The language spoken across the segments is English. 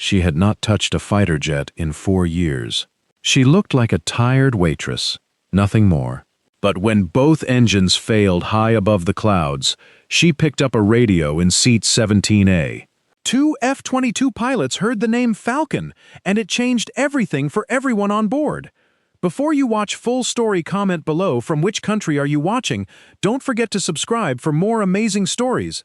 She had not touched a fighter jet in 4 years. She looked like a tired waitress, nothing more. But when both engines failed high above the clouds, she picked up a radio in seat 17A. 2 F-22 pilots heard the name Falcon, and it changed everything for everyone on board. Before you watch full story, comment below from which country are you watching. Don't forget to subscribe for more amazing stories.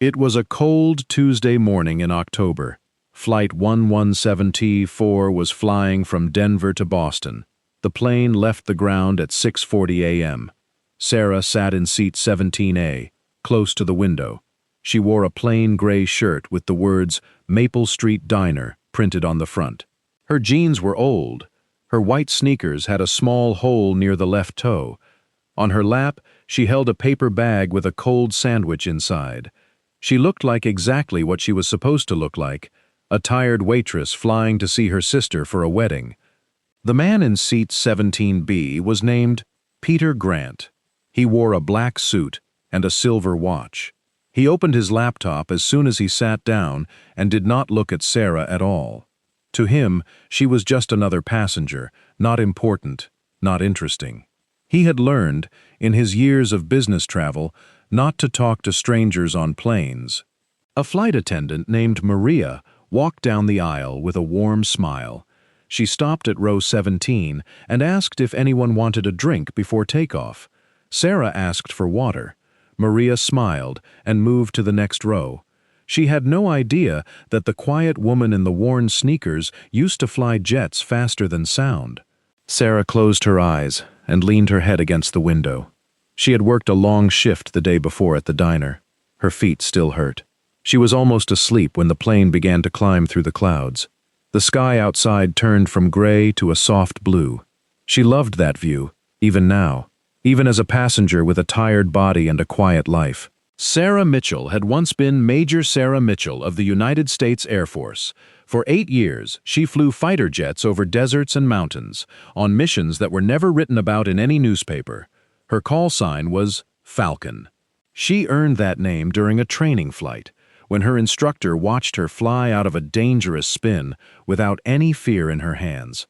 It was a cold Tuesday morning in October. Flight 117T4 was flying from Denver to Boston. The plane left the ground at 6:40 a.m. Sarah sat in seat 17A, close to the window. She wore a plain gray shirt with the words Maple Street Diner printed on the front. Her jeans were old. Her white sneakers had a small hole near the left toe. On her lap, she held a paper bag with a cold sandwich inside. She looked like exactly what she was supposed to look like, a tired waitress flying to see her sister for a wedding. The man in seat 17B was named Peter Grant. He wore a black suit and a silver watch. He opened his laptop as soon as he sat down and did not look at Sarah at all. To him, she was just another passenger, not important, not interesting. He had learned, in his years of business travel, not to talk to strangers on planes. A flight attendant named Maria walked down the aisle with a warm smile. She stopped at row 17 and asked if anyone wanted a drink before takeoff. Sarah asked for water. Maria smiled and moved to the next row. She had no idea that the quiet woman in the worn sneakers used to fly jets faster than sound. Sarah closed her eyes and leaned her head against the window. She had worked a long shift the day before at the diner. Her feet still hurt. She was almost asleep when the plane began to climb through the clouds. The sky outside turned from gray to a soft blue. She loved that view, even now, even as a passenger with a tired body and a quiet life. Sarah Mitchell had once been Major Sarah Mitchell of the United States Air Force. For 8 years, she flew fighter jets over deserts and mountains, on missions that were never written about in any newspaper. Her call sign was Falcon. She earned that name during a training flight, when her instructor watched her fly out of a dangerous spin without any fear in her hands.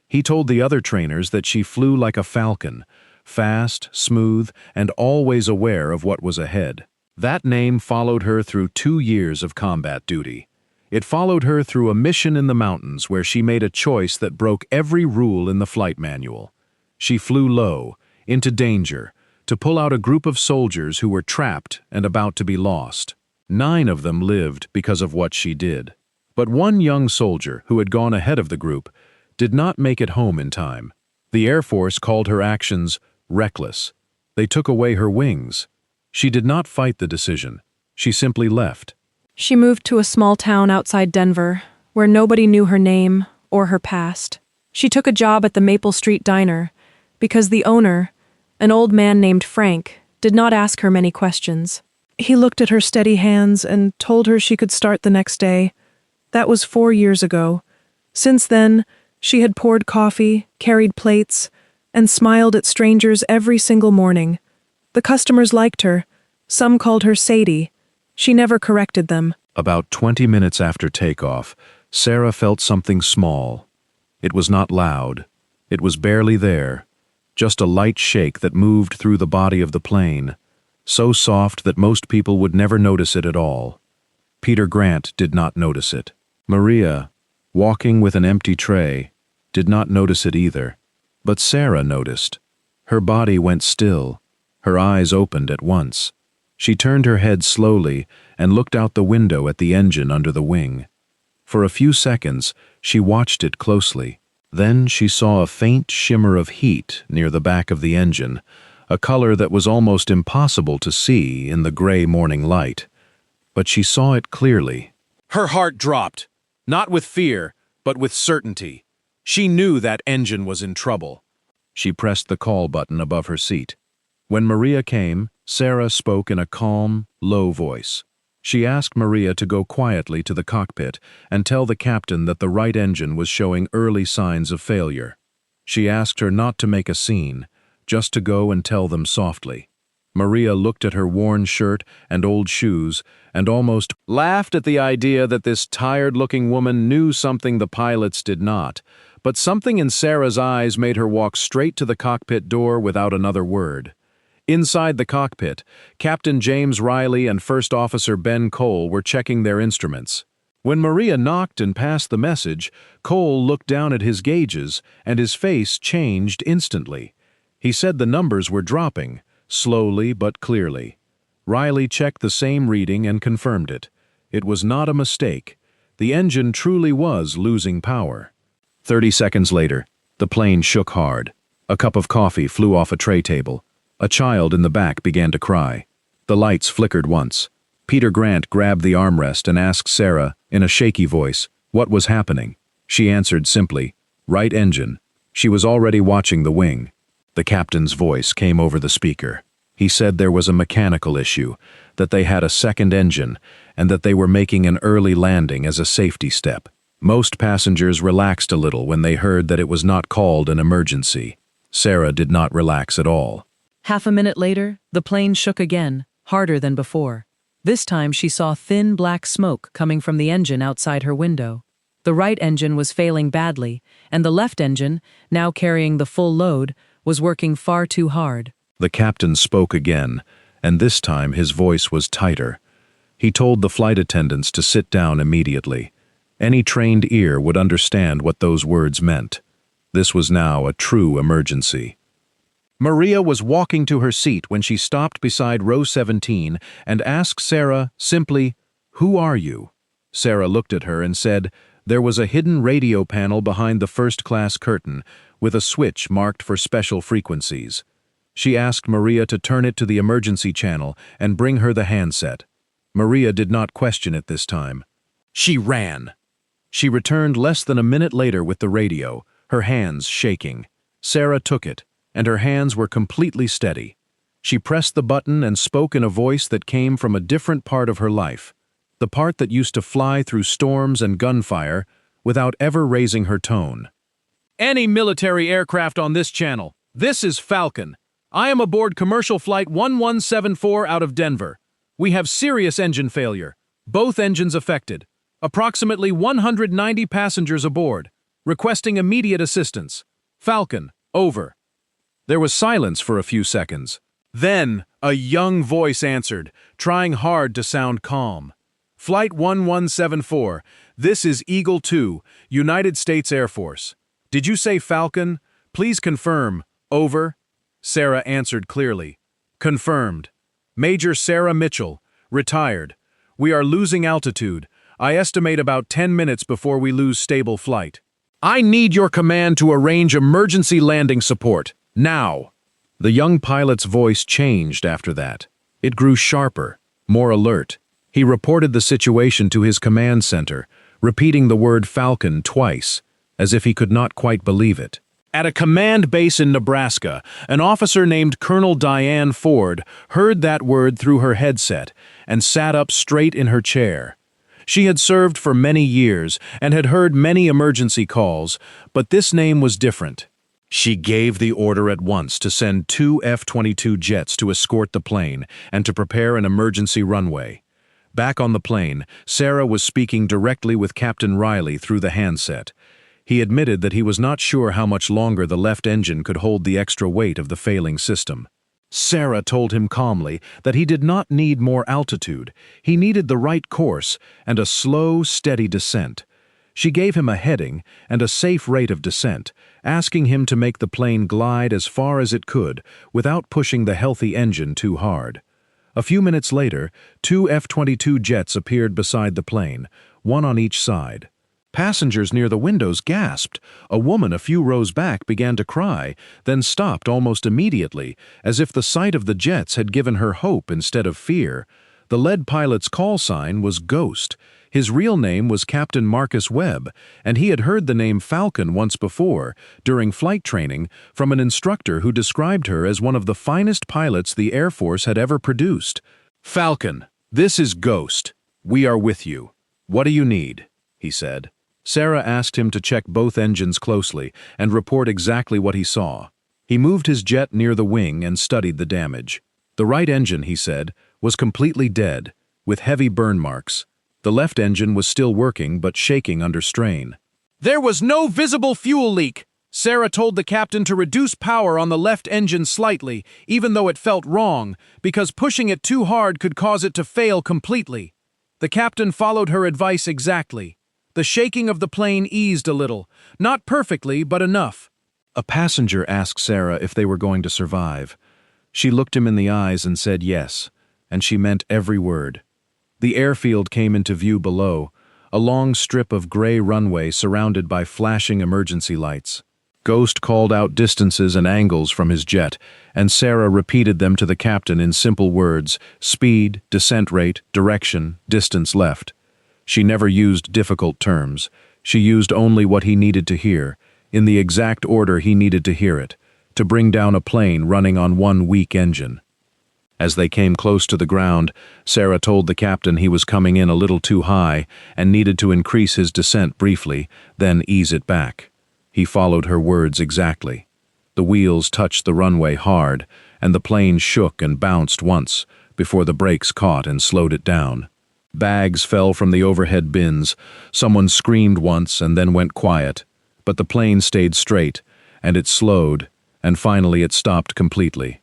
He told the other trainers that she flew like a falcon, fast, smooth, and always aware of what was ahead. That name followed her through 2 years of combat duty. It followed her through a mission in the mountains where she made a choice that broke every rule in the flight manual. She flew low, into danger, to pull out a group of soldiers who were trapped and about to be lost. 9 of them lived because of what she did. But one young soldier who had gone ahead of the group did not make it home in time. The Air Force called her actions reckless. They took away her wings. She did not fight the decision. She simply left. She moved to a small town outside Denver, where nobody knew her name or her past. She took a job at the Maple Street Diner, because the owner, an old man named Frank, did not ask her many questions. He looked at her steady hands and told her she could start the next day. That was 4 years ago. Since then, she had poured coffee, carried plates, and smiled at strangers every single morning. The customers liked her. Some called her Sadie. She never corrected them. About 20 minutes after takeoff, Sarah felt something small. It was not loud. It was barely there. Just a light shake that moved through the body of the plane, so soft that most people would never notice it at all. Peter Grant did not notice it. Maria, walking with an empty tray, did not notice it either. But Sarah noticed. Her body went still. Her eyes opened at once. She turned her head slowly and looked out the window at the engine under the wing. For a few seconds, she watched it closely. Then she saw a faint shimmer of heat near the back of the engine, a color that was almost impossible to see in the gray morning light. But she saw it clearly. Her heart dropped, not with fear, but with certainty. She knew that engine was in trouble. She pressed the call button above her seat. When Maria came, Sarah spoke in a calm, low voice. She asked Maria to go quietly to the cockpit and tell the captain that the right engine was showing early signs of failure. She asked her not to make a scene, just to go and tell them softly. Maria looked at her worn shirt and old shoes and almost laughed at the idea that this tired-looking woman knew something the pilots did not. But something in Sarah's eyes made her walk straight to the cockpit door without another word. Inside the cockpit, Captain James Riley and First Officer Ben Cole were checking their instruments. When Maria knocked and passed the message, Cole looked down at his gauges, and his face changed instantly. He said the numbers were dropping, slowly but clearly. Riley checked the same reading and confirmed it. It was not a mistake. The engine truly was losing power. 30 seconds later, the plane shook hard. A cup of coffee flew off a tray table. A child in the back began to cry. The lights flickered once. Peter Grant grabbed the armrest and asked Sarah, in a shaky voice, what was happening. She answered simply, "Right engine." She was already watching the wing. The captain's voice came over the speaker. He said there was a mechanical issue, that they had a second engine, and that they were making an early landing as a safety step. Most passengers relaxed a little when they heard that it was not called an emergency. Sarah did not relax at all. Half a minute later, the plane shook again, harder than before. This time she saw thin black smoke coming from the engine outside her window. The right engine was failing badly, and the left engine, now carrying the full load, was working far too hard. The captain spoke again, and this time his voice was tighter. He told the flight attendants to sit down immediately. Any trained ear would understand what those words meant. This was now a true emergency. Maria was walking to her seat when she stopped beside row 17 and asked Sarah simply, "Who are you?" Sarah looked at her and said, there was a hidden radio panel behind the first-class curtain with a switch marked for special frequencies. She asked Maria to turn it to the emergency channel and bring her the handset. Maria did not question it this time. She ran. She returned less than a minute later with the radio, her hands shaking. Sarah took it, and her hands were completely steady. She pressed the button and spoke in a voice that came from a different part of her life, the part that used to fly through storms and gunfire without ever raising her tone. "Any military aircraft on this channel. This is Falcon. I am aboard commercial flight 1174 out of Denver. We have serious engine failure. Both engines affected. Approximately 190 passengers aboard. Requesting immediate assistance. Falcon, over." There was silence for a few seconds. Then, a young voice answered, trying hard to sound calm. "Flight 1174, this is Eagle 2, United States Air Force. Did you say Falcon? Please confirm. Over." Sarah answered clearly. "Confirmed. Major Sarah Mitchell, retired. We are losing altitude. I estimate about 10 minutes before we lose stable flight. I need your command to arrange emergency landing support. Now." The young pilot's voice changed after that. It grew sharper, more alert. He reported the situation to his command center, repeating the word Falcon twice, as if he could not quite believe it. At a command base in Nebraska, an officer named Colonel Diane Ford heard that word through her headset and sat up straight in her chair. She had served for many years and had heard many emergency calls, but this name was different. She gave the order at once to send 2 F-22 jets to escort the plane and to prepare an emergency runway. Back on the plane, Sarah was speaking directly with Captain Riley through the handset. He admitted that he was not sure how much longer the left engine could hold the extra weight of the failing system. Sarah told him calmly that he did not need more altitude. He needed the right course and a slow, steady descent. She gave him a heading and a safe rate of descent, asking him to make the plane glide as far as it could without pushing the healthy engine too hard. A few minutes later, 2 F-22 jets appeared beside the plane, one on each side. Passengers near the windows gasped. A woman a few rows back began to cry, then stopped almost immediately, as if the sight of the jets had given her hope instead of fear. The lead pilot's call sign was Ghost. His real name was Captain Marcus Webb, and he had heard the name Falcon once before, during flight training, from an instructor who described her as one of the finest pilots the Air Force had ever produced. "Falcon, this is Ghost. We are with you. What do you need?" he said. Sarah asked him to check both engines closely and report exactly what he saw. He moved his jet near the wing and studied the damage. The right engine, he said, was completely dead, with heavy burn marks. The left engine was still working but shaking under strain. There was no visible fuel leak. Sarah told the captain to reduce power on the left engine slightly, even though it felt wrong, because pushing it too hard could cause it to fail completely. The captain followed her advice exactly. The shaking of the plane eased a little, not perfectly, but enough. A passenger asked Sarah if they were going to survive. She looked him in the eyes and said yes, and she meant every word. The airfield came into view below, a long strip of gray runway surrounded by flashing emergency lights. Ghost called out distances and angles from his jet, and Sarah repeated them to the captain in simple words: speed, descent rate, direction, distance left. She never used difficult terms. She used only what he needed to hear, in the exact order he needed to hear it, to bring down a plane running on one weak engine. As they came close to the ground, Sarah told the captain he was coming in a little too high and needed to increase his descent briefly, then ease it back. He followed her words exactly. The wheels touched the runway hard, and the plane shook and bounced once, before the brakes caught and slowed it down. Bags fell from the overhead bins. Someone screamed once and then went quiet, but the plane stayed straight, and it slowed, and finally it stopped completely.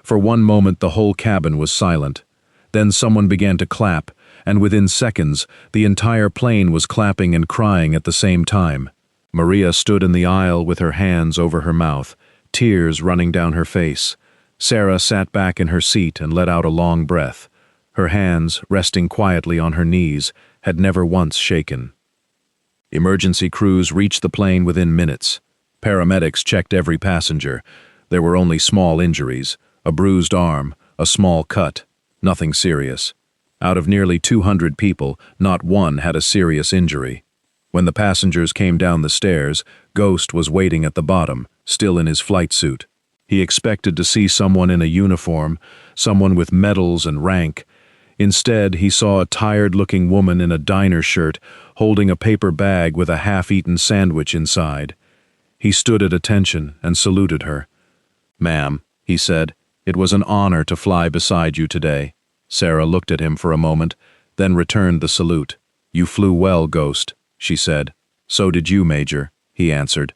For one moment the whole cabin was silent. Then someone began to clap, and within seconds the entire plane was clapping and crying at the same time. Maria stood in the aisle with her hands over her mouth, tears running down her face. Sarah sat back in her seat and let out a long breath. Her hands, resting quietly on her knees, had never once shaken. Emergency crews reached the plane within minutes. Paramedics checked every passenger. There were only small injuries, a bruised arm, a small cut, nothing serious. Out of nearly 200 people, not one had a serious injury. When the passengers came down the stairs, Ghost was waiting at the bottom, still in his flight suit. He expected to see someone in a uniform, someone with medals and rank. Instead, he saw a tired-looking woman in a diner shirt, holding a paper bag with a half-eaten sandwich inside. He stood at attention and saluted her. "Ma'am," he said, "it was an honor to fly beside you today." Sarah looked at him for a moment, then returned the salute. "You flew well, Ghost," she said. "So did you, Major," he answered.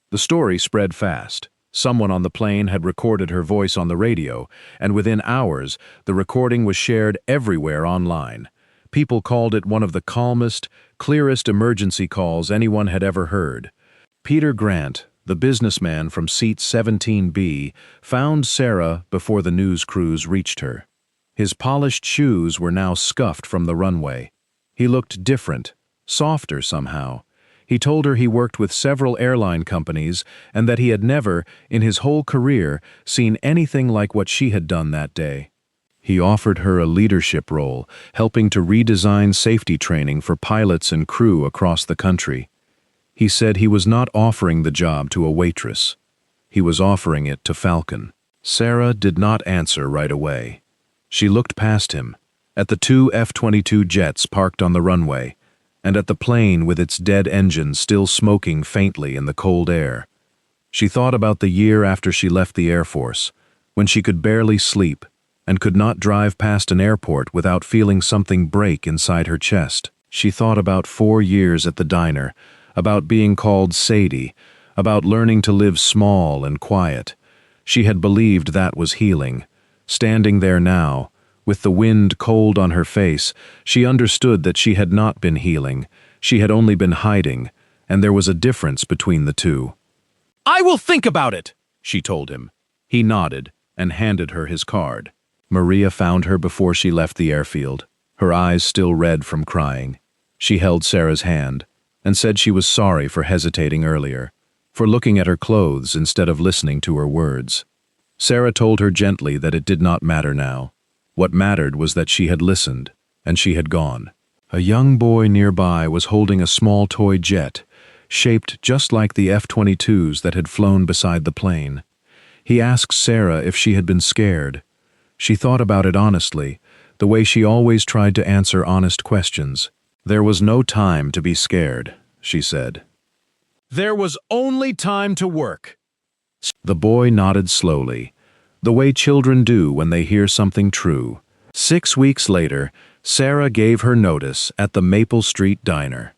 The story spread fast. Someone on the plane had recorded her voice on the radio, and within hours, the recording was shared everywhere online. People called it one of the calmest, clearest emergency calls anyone had ever heard. Peter Grant, the businessman from seat 17B, found Sarah before the news crews reached her. His polished shoes were now scuffed from the runway. He looked different, softer somehow. He told her he worked with several airline companies and that he had never, in his whole career, seen anything like what she had done that day. He offered her a leadership role, helping to redesign safety training for pilots and crew across the country. He said he was not offering the job to a waitress. He was offering it to Falcon. Sarah did not answer right away. She looked past him, at the two F-22 jets parked on the runway, and at the plane with its dead engine still smoking faintly in the cold air. She thought about the year after she left the Air Force, when she could barely sleep and could not drive past an airport without feeling something break inside her chest. She thought about 4 years at the diner, about being called Sadie, about learning to live small and quiet. She had believed that was healing. Standing there now, with the wind cold on her face, she understood that she had not been healing. She had only been hiding, and there was a difference between the two. "I will think about it," she told him. He nodded and handed her his card. Maria found her before she left the airfield, her eyes still red from crying. She held Sarah's hand and said she was sorry for hesitating earlier, for looking at her clothes instead of listening to her words. Sarah told her gently that it did not matter now. What mattered was that she had listened, and she had gone. A young boy nearby was holding a small toy jet, shaped just like the F-22s that had flown beside the plane. He asked Sarah if she had been scared. She thought about it honestly, the way she always tried to answer honest questions. "There was no time to be scared," she said. "There was only time to work." The boy nodded slowly. the way children do when they hear something true. 6 weeks later, Sarah gave her notice at the Maple Street diner.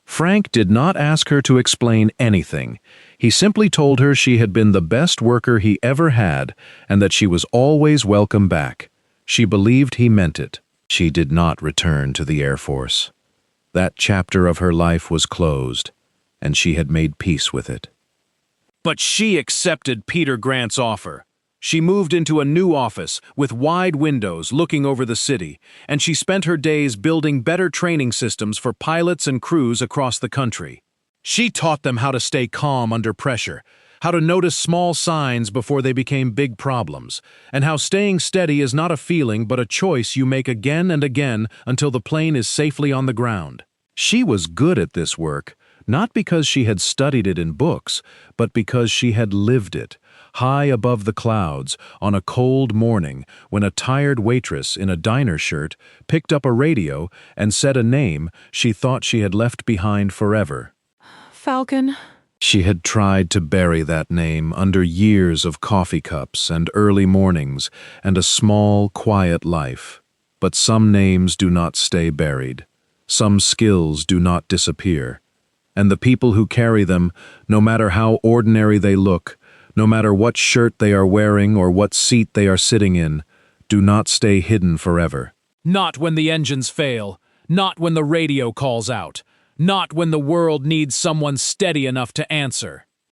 Frank did not ask her to explain anything. He simply told her she had been the best worker he ever had and that she was always welcome back. She believed he meant it. She did not return to the Air Force. That chapter of her life was closed, and she had made peace with it. But she accepted Peter Grant's offer. She moved into a new office with wide windows looking over the city, and she spent her days building better training systems for pilots and crews across the country. She taught them how to stay calm under pressure, how to notice small signs before they became big problems, and how staying steady is not a feeling but a choice you make again and again until the plane is safely on the ground. She was good at this work, not because she had studied it in books, but because she had lived it. High above the clouds, on a cold morning, when a tired waitress in a diner shirt picked up a radio and said a name she thought she had left behind forever. Falcon. She had tried to bury that name under years of coffee cups and early mornings and a small, quiet life. But some names do not stay buried. Some skills do not disappear. And the people who carry them, no matter how ordinary they look, no matter what shirt they are wearing or what seat they are sitting in, do not stay hidden forever. Not when the engines fail, not when the radio calls out, not when the world needs someone steady enough to answer.